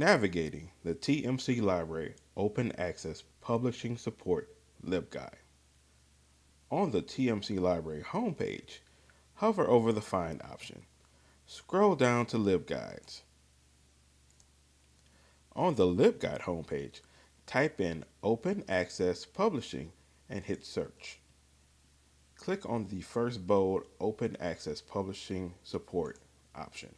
Navigating the TMC Library Open Access Publishing Support Libguide. On the TMC Library homepage, hover over the Find option. Scroll down to Libguides. On the Libguide homepage, type in Open Access Publishing and hit Search. Click on the first bold Open Access Publishing Support option.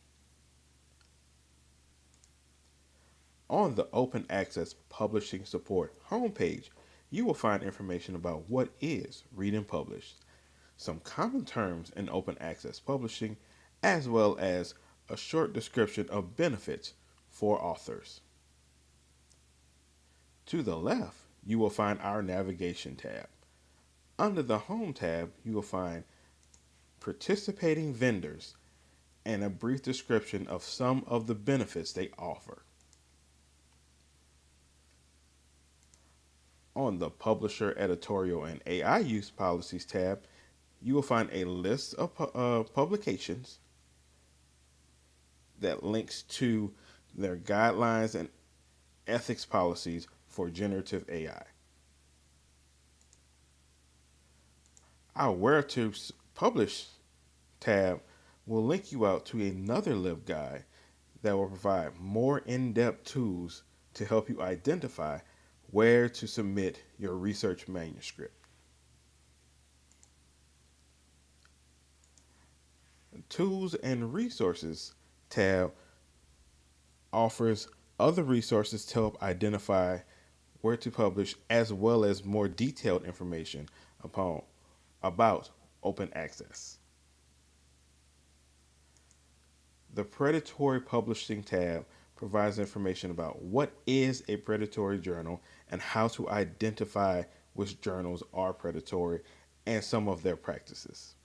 On the Open Access Publishing Support homepage, you will find information about what is Read and Publish, some common terms in open access publishing, as well as a short description of benefits for authors. To the left, you will find our navigation tab. Under the Home tab, you will find participating vendors and a brief description of some of the benefits they offer. On the Publisher Editorial and AI Use Policies tab, you will find a list of publications that links to their guidelines and ethics policies for generative AI. Our Where to Publish tab will link you out to another LibGuide that will provide more in-depth tools to help you identify where to submit your research manuscript. The Tools and Resources tab offers other resources to help identify where to publish, as well as more detailed information about open access. The Predatory Publishing tab provides information about what is a predatory journal and how to identify which journals are predatory and some of their practices.